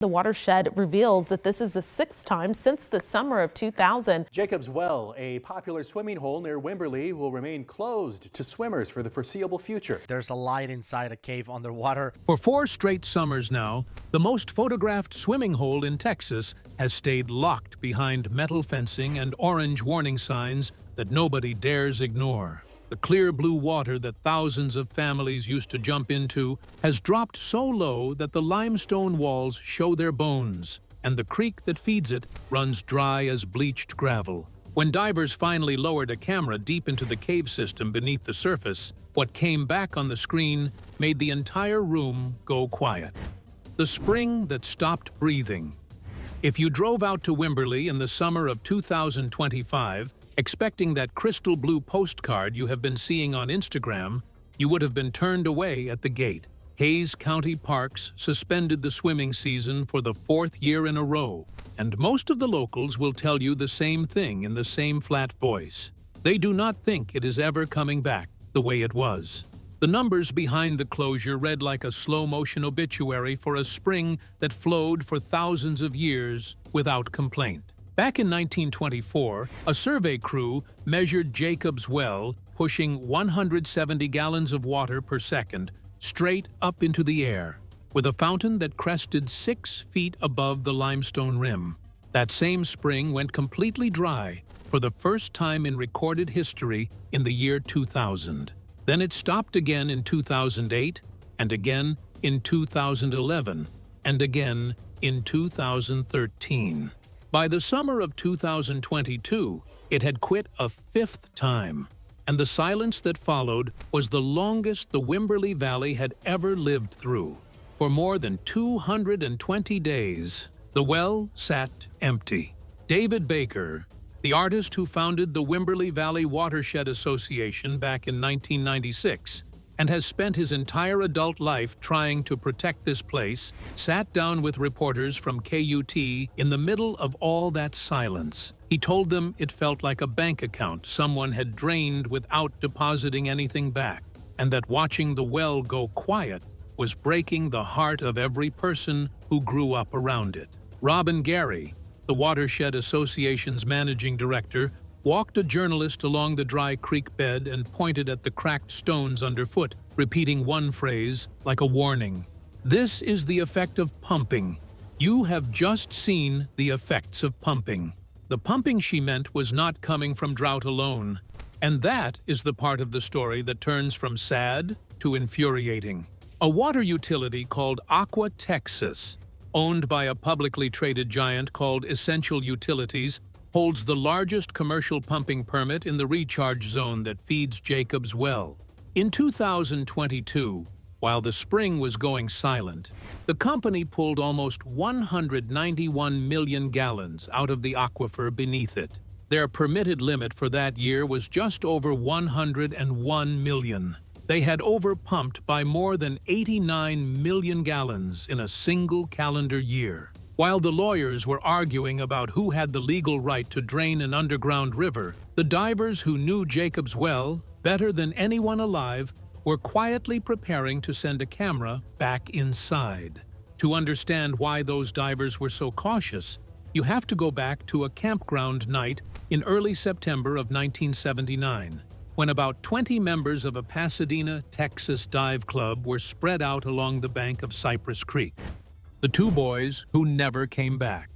The watershed reveals that this is the sixth time since the summer of 2000. Jacob's Well, a popular swimming hole near Wimberley, will remain closed to swimmers for the foreseeable future. There's a light inside a cave underwater. For 4 straight summers now, the most photographed swimming hole in Texas has stayed locked behind metal fencing and orange warning signs that nobody dares ignore. The clear blue water that thousands of families used to jump into has dropped so low that the limestone walls show their bones, and the creek that feeds it runs dry as bleached gravel. When divers finally lowered a camera deep into the cave system beneath the surface, what came back on the screen made the entire room go quiet. The spring that stopped breathing. If you drove out to Wimberley in the summer of 2025, expecting that crystal blue postcard you have been seeing on Instagram, you would have been turned away at the gate. Hayes County Parks suspended the swimming season for the 4th year in a row, and most of the locals will tell you the same thing in the same flat voice. They do not think it is ever coming back the way it was. The numbers behind the closure read like a slow-motion obituary for a spring that flowed for thousands of years without complaint. Back in 1924, a survey crew measured Jacob's Well, pushing 170 gallons of water per second straight up into the air, with a fountain that crested 6 feet above the limestone rim. That same spring went completely dry for the first time in recorded history in the year 2000. Then it stopped again in 2008, and again in 2011, and again in 2013. By the summer of 2022, it had quit a 5th time, and the silence that followed was the longest the Wimberley Valley had ever lived through. For more than 220 days, the well sat empty. David Baker, the artist who founded the Wimberley Valley Watershed Association back in 1996, and has spent his entire adult life trying to protect this place, sat down with reporters from KUT in the middle of all that silence. He told them it felt like a bank account someone had drained without depositing anything back, and that watching the well go quiet was breaking the heart of every person who grew up around it. Robin Gary, the Watershed Association's managing director, walked a journalist along the dry creek bed and pointed at the cracked stones underfoot, repeating one phrase like a warning. "This is the effect of pumping. You have just seen the effects of pumping." The pumping she meant was not coming from drought alone, and that is the part of the story that turns from sad to infuriating. A water utility called Aqua Texas, owned by a publicly traded giant called Essential Utilities, holds the largest commercial pumping permit in the recharge zone that feeds Jacob's Well. In 2022, while the spring was going silent, the company pulled almost 191 million gallons out of the aquifer beneath it. Their permitted limit for that year was just over 101 million. They had overpumped by more than 89 million gallons in a single calendar year. While the lawyers were arguing about who had the legal right to drain an underground river, the divers who knew Jacob's Well better than anyone alive were quietly preparing to send a camera back inside. To understand why those divers were so cautious, you have to go back to a campground night in early September of 1979, when about 20 members of a Pasadena, Texas dive club were spread out along the bank of Cypress Creek. The 2 boys who never came back.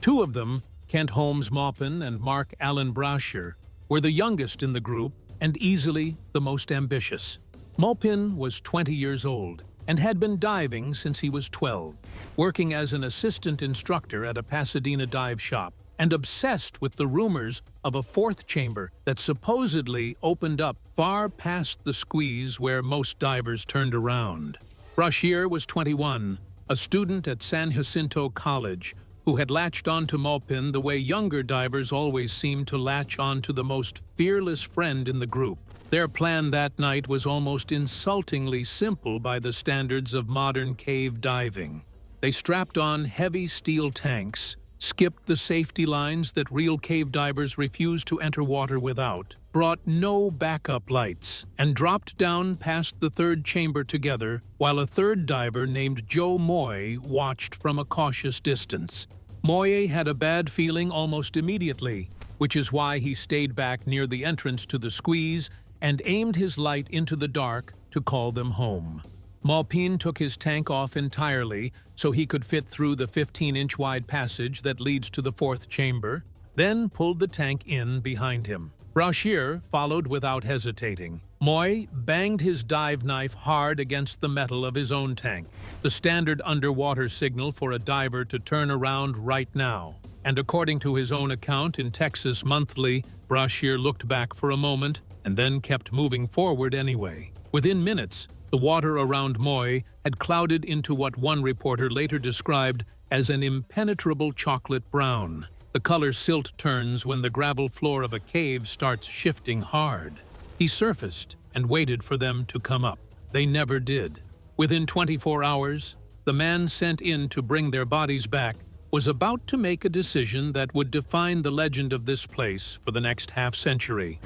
2 of them, Kent Holmes Maupin and Mark Allen Brasher, were the youngest in the group and easily the most ambitious. Maupin was 20 years old and had been diving since he was 12, working as an assistant instructor at a Pasadena dive shop, and obsessed with the rumors of a 4th chamber that supposedly opened up far past the squeeze where most divers turned around. Brasher was 21, a student at San Jacinto College, who had latched onto Maupin the way younger divers always seem to latch onto the most fearless friend in the group. Their plan that night was almost insultingly simple by the standards of modern cave diving. They strapped on heavy steel tanks, skipped the safety lines that real cave divers refuse to enter water without, brought no backup lights, and dropped down past the third chamber together while a third diver named Joe Moy watched from a cautious distance. Moy had a bad feeling almost immediately, which is why he stayed back near the entrance to the squeeze and aimed his light into the dark to call them home. Maupin took his tank off entirely so he could fit through the 15-inch wide passage that leads to the fourth chamber, then pulled the tank in behind him. Brashear followed without hesitating. Moy banged his dive knife hard against the metal of his own tank, the standard underwater signal for a diver to turn around right now. And according to his own account in Texas Monthly, Brashear looked back for a moment and then kept moving forward anyway. Within minutes, the water around Moy had clouded into what one reporter later described as an impenetrable chocolate brown. The color silt turns when the gravel floor of a cave starts shifting hard. He surfaced and waited for them to come up. They never did. Within 24 hours, the man sent in to bring their bodies back was about to make a decision that would define the legend of this place for the next half-century.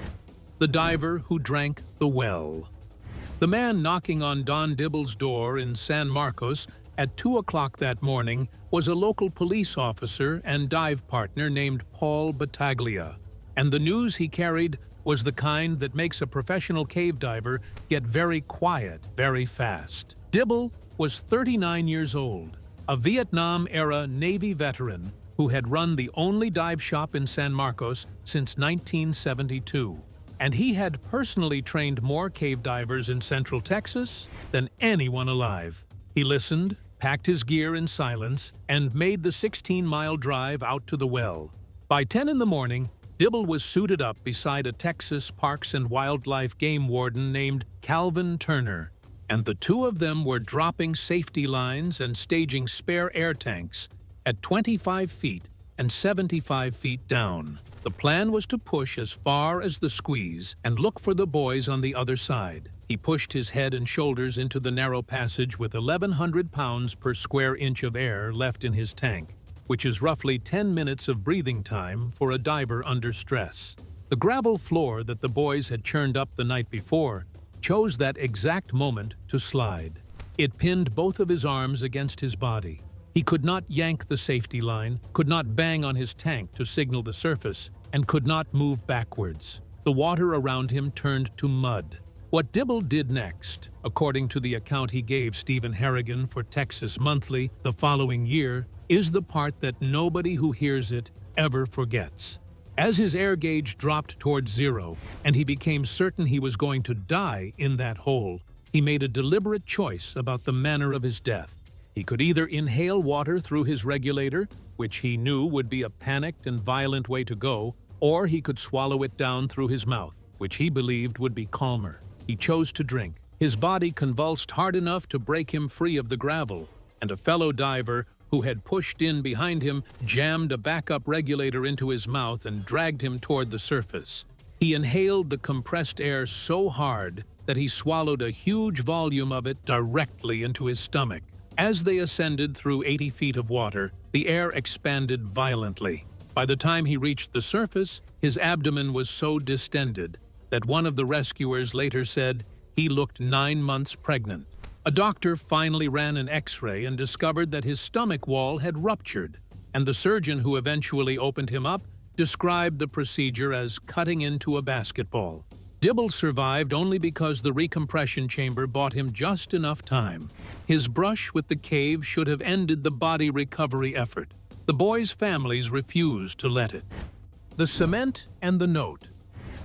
The diver who drank the well. The man knocking on Don Dibble's door in San Marcos at 2 o'clock that morning was a local police officer and dive partner named Paul Battaglia, and the news he carried was the kind that makes a professional cave diver get very quiet very fast. Dibble was 39 years old, a Vietnam-era Navy veteran who had run the only dive shop in San Marcos since 1972. And he had personally trained more cave divers in Central Texas than anyone alive. He listened, packed his gear in silence, and made the 16-mile drive out to the well. By 10 in the morning, Dibble was suited up beside a Texas Parks and Wildlife game warden named Calvin Turner, and the two of them were dropping safety lines and staging spare air tanks at 25 feet and 75 feet down. The plan was to push as far as the squeeze and look for the boys on the other side. He pushed his head and shoulders into the narrow passage with 1,100 pounds per square inch of air left in his tank, which is roughly 10 minutes of breathing time for a diver under stress. The gravel floor that the boys had churned up the night before chose that exact moment to slide. It pinned both of his arms against his body. He could not yank the safety line, could not bang on his tank to signal the surface, and could not move backwards. The water around him turned to mud. What Dibble did next, according to the account he gave Stephen Harrigan for Texas Monthly the following year, is the part that nobody who hears it ever forgets. As his air gauge dropped towards zero, and he became certain he was going to die in that hole, he made a deliberate choice about the manner of his death. He could either inhale water through his regulator, which he knew would be a panicked and violent way to go, or he could swallow it down through his mouth, which he believed would be calmer. He chose to drink. His body convulsed hard enough to break him free of the gravel, and a fellow diver who had pushed in behind him jammed a backup regulator into his mouth and dragged him toward the surface. He inhaled the compressed air so hard that he swallowed a huge volume of it directly into his stomach. As they ascended through 80 feet of water, the air expanded violently. By the time he reached the surface, his abdomen was so distended that one of the rescuers later said he looked 9 months pregnant. A doctor finally ran an X-ray and discovered that his stomach wall had ruptured, and the surgeon who eventually opened him up described the procedure as cutting into a basketball. Dibble survived only because the recompression chamber bought him just enough time. His brush with the cave should have ended the body recovery effort. The boys' families refused to let it. The cement and the note.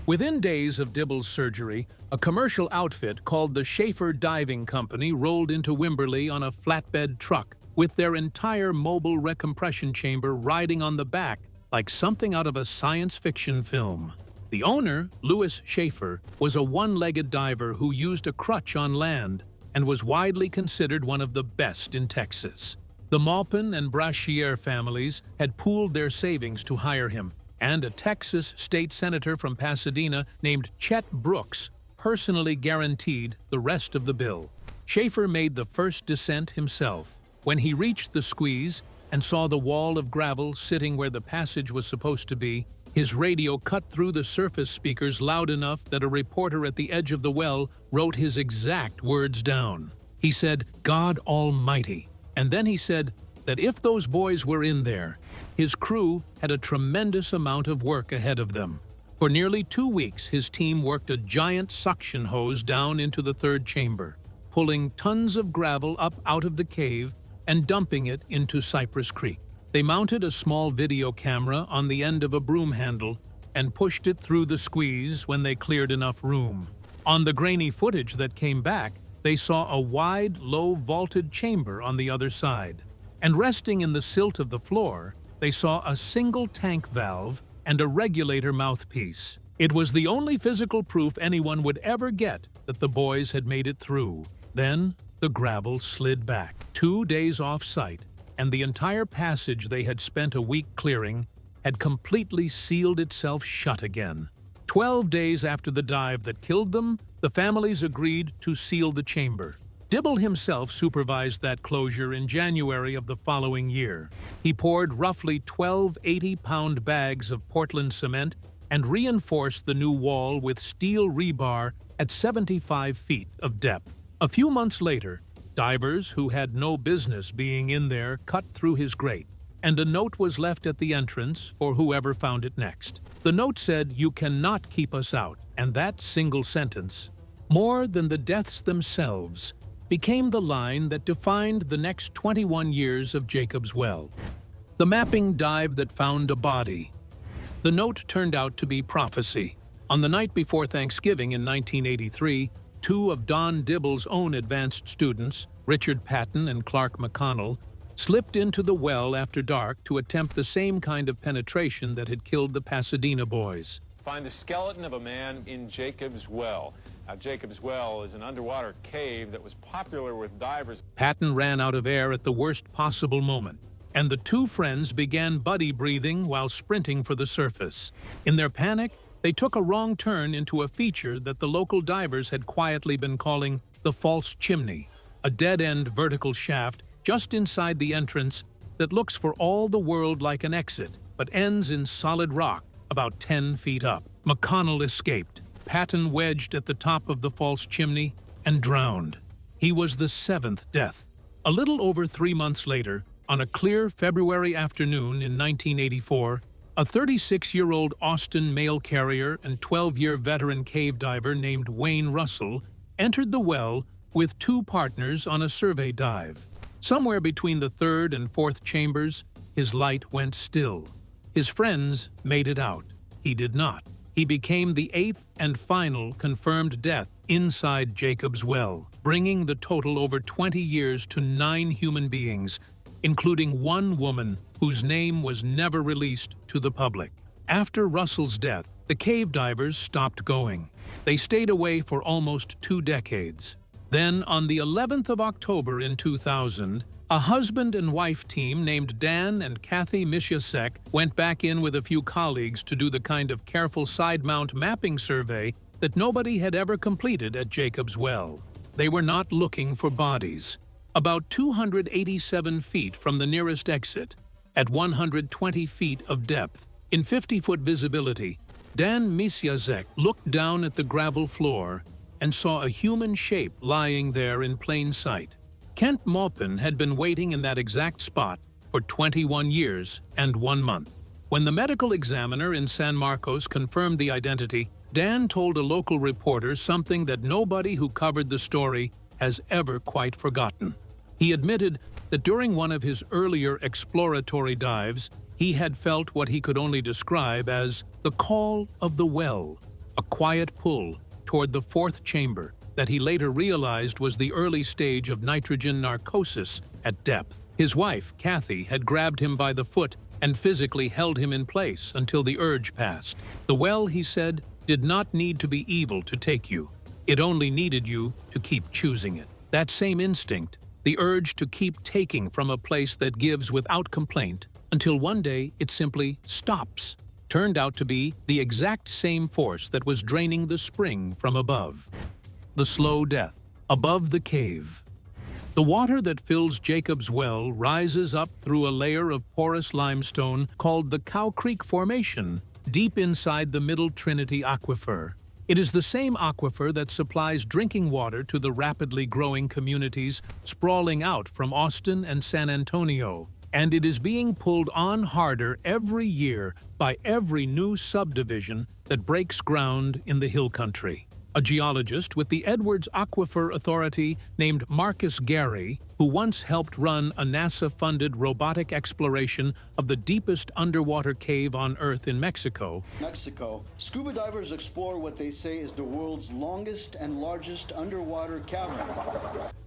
Within days of Dibble's surgery, a commercial outfit called the Schaefer Diving Company rolled into Wimberley on a flatbed truck with their entire mobile recompression chamber riding on the back like something out of a science fiction film. The owner, Louis Schaefer, was a one-legged diver who used a crutch on land and was widely considered one of the best in Texas. The Maupin and Brashear families had pooled their savings to hire him, and a Texas state senator from Pasadena named Chet Brooks personally guaranteed the rest of the bill. Schaefer made the first descent himself. When he reached the squeeze, and saw the wall of gravel sitting where the passage was supposed to be, his radio cut through the surface speakers loud enough that a reporter at the edge of the well wrote his exact words down. He said, "God Almighty." And then he said that if those boys were in there, his crew had a tremendous amount of work ahead of them. For nearly 2 weeks, his team worked a giant suction hose down into the third chamber, pulling tons of gravel up out of the cave and dumping it into Cypress Creek. They mounted a small video camera on the end of a broom handle and pushed it through the squeeze when they cleared enough room. On the grainy footage that came back, they saw a wide, low-vaulted chamber on the other side. And resting in the silt of the floor, they saw a single tank valve and a regulator mouthpiece. It was the only physical proof anyone would ever get that the boys had made it through. Then, the gravel slid back. 2 days off-site, and the entire passage they had spent a week clearing had completely sealed itself shut again. 12 days after the dive that killed them, the families agreed to seal the chamber. Dibble himself supervised that closure in January of the following year. He poured roughly 12 80-pound bags of Portland cement and reinforced the new wall with steel rebar at 75 feet of depth. A few months later, divers who had no business being in there cut through his grate, and a note was left at the entrance for whoever found it next. The note said, "You cannot keep us out," and that single sentence, more than the deaths themselves, became the line that defined the next 21 years of Jacob's Well. The mapping dive that found a body. The note turned out to be prophecy. On the night before Thanksgiving in 1983, 2 of Don Dibble's own advanced students, Richard Patton and Clark McConnell, slipped into the well after dark to attempt the same kind of penetration that had killed the Pasadena boys. Find the skeleton of a man in Jacob's Well. Now, Jacob's Well is an underwater cave that was popular with divers. Patton ran out of air at the worst possible moment, and the 2 friends began buddy breathing while sprinting for the surface. In their panic, they took a wrong turn into a feature that the local divers had quietly been calling the false chimney, a dead-end vertical shaft just inside the entrance that looks for all the world like an exit, but ends in solid rock about 10 feet up. McConnell escaped. Patton wedged at the top of the false chimney and drowned. He was the 7th death. A little over 3 months later, on a clear February afternoon in 1984, a 36-year-old Austin mail carrier and 12-year veteran cave diver named Wayne Russell entered the well with 2 partners on a survey dive. Somewhere between the 3rd and 4th chambers, his light went still. His friends made it out. He did not. He became the 8th and final confirmed death inside Jacob's Well, bringing the total over 20 years to 9 human beings, including 1 woman whose name was never released to the public. After Russell's death, the cave divers stopped going. They stayed away for almost 2 decades. Then, on the 11th of October in 2000, a husband and wife team named Dan and Kathy Mishiasek went back in with a few colleagues to do the kind of careful side-mount mapping survey that nobody had ever completed at Jacob's Well. They were not looking for bodies. About 287 feet from the nearest exit, at 120 feet of depth, in 50-foot visibility, Dan Mishiasek looked down at the gravel floor and saw a human shape lying there in plain sight. Kent Maupin had been waiting in that exact spot for 21 years and 1 month. When the medical examiner in San Marcos confirmed the identity, Dan told a local reporter something that nobody who covered the story has ever quite forgotten. He admitted that during one of his earlier exploratory dives, he had felt what he could only describe as the call of the well, a quiet pull toward the 4th chamber that he later realized was the early stage of nitrogen narcosis at depth. His wife, Kathy, had grabbed him by the foot and physically held him in place until the urge passed. The well, he said, did not need to be evil to take you. It only needed you to keep choosing it. That same instinct, the urge to keep taking from a place that gives without complaint, until one day it simply stops, turned out to be the exact same force that was draining the spring from above. The slow death above the cave. The water that fills Jacob's Well rises up through a layer of porous limestone called the Cow Creek Formation, deep inside the Middle Trinity Aquifer. It is the same aquifer that supplies drinking water to the rapidly growing communities sprawling out from Austin and San Antonio, and it is being pulled on harder every year by every new subdivision that breaks ground in the hill country. A geologist with the Edwards Aquifer Authority named Marcus Gary, who once helped run a NASA-funded robotic exploration of the deepest underwater cave on Earth in Mexico, scuba divers explore what they say is the world's longest and largest underwater cavern,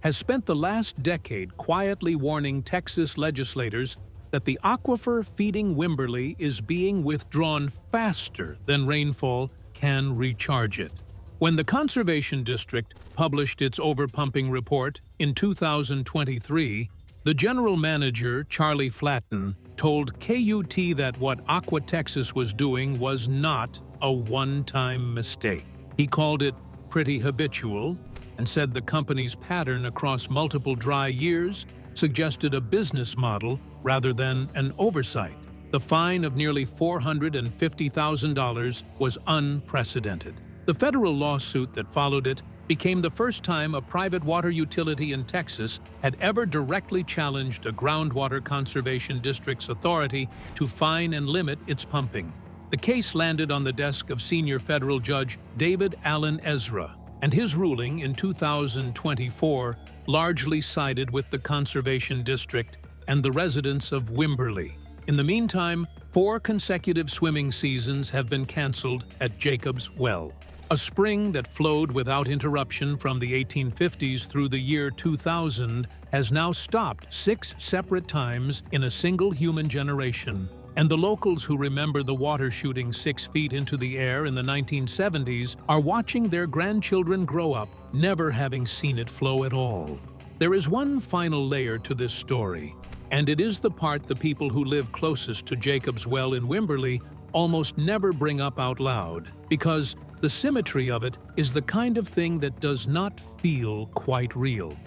has spent the last decade quietly warning Texas legislators that the aquifer feeding Wimberley is being withdrawn faster than rainfall can recharge it. When the Conservation District published its overpumping report in 2023, the general manager, Charlie Flatten, told KUT that what Aqua Texas was doing was not a one-time mistake. He called it pretty habitual and said the company's pattern across multiple dry years suggested a business model rather than an oversight. The fine of nearly $450,000 was unprecedented. The federal lawsuit that followed it became the first time a private water utility in Texas had ever directly challenged a groundwater conservation district's authority to fine and limit its pumping. The case landed on the desk of senior federal judge David Allen Ezra, and his ruling in 2024 largely sided with the conservation district and the residents of Wimberley. In the meantime, 4 consecutive swimming seasons have been canceled at Jacob's Well. A spring that flowed without interruption from the 1850s through the year 2000 has now stopped 6 separate times in a single human generation. And the locals who remember the water shooting 6 feet into the air in the 1970s are watching their grandchildren grow up, never having seen it flow at all. There is one final layer to this story, and it is the part the people who live closest to Jacob's Well in Wimberley almost never bring up out loud, because the symmetry of it is the kind of thing that does not feel quite real.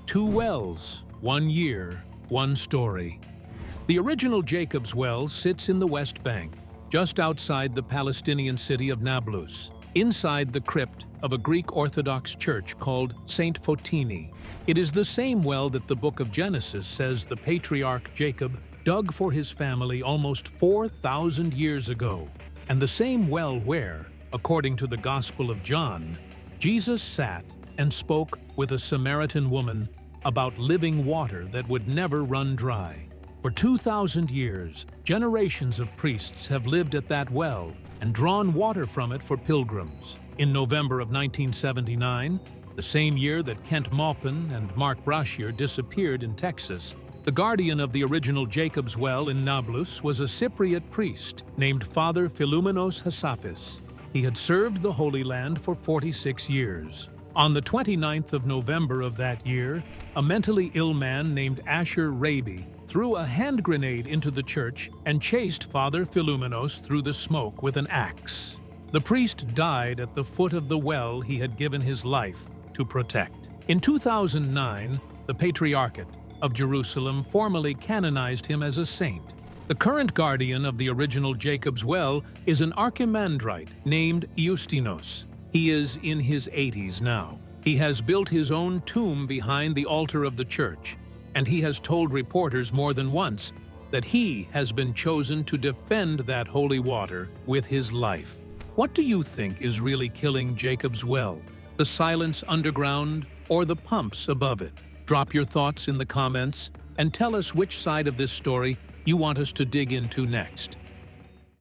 2 wells, 1 year, 1 story. The original Jacob's Well sits in the West Bank, just outside the Palestinian city of Nablus, inside the crypt of a Greek Orthodox church called Saint Fotini. It is the same well that the book of Genesis says the patriarch Jacob dug for his family almost 4,000 years ago, and the same well where, according to the Gospel of John, Jesus sat and spoke with a Samaritan woman about living water that would never run dry. For 2,000 years, generations of priests have lived at that well and drawn water from it for pilgrims. In November of 1979, the same year that Kent Maupin and Mark Brashear disappeared in Texas, the guardian of the original Jacob's Well in Nablus was a Cypriot priest named Father Philumenos Hassapis. He had served the Holy Land for 46 years. On the 29th of November of that year, a mentally ill man named Asher Raby threw a hand grenade into the church and chased Father Philumenos through the smoke with an axe. The priest died at the foot of the well he had given his life to protect. In 2009, the Patriarchate of Jerusalem formally canonized him as a saint. The current guardian of the original Jacob's Well is an archimandrite named Eustinos. He is in his 80s now. He has built his own tomb behind the altar of the church, and he has told reporters more than once that he has been chosen to defend that holy water with his life. What do you think is really killing Jacob's Well? The silence underground or the pumps above it? Drop your thoughts in the comments and tell us which side of this story you want us to dig into next.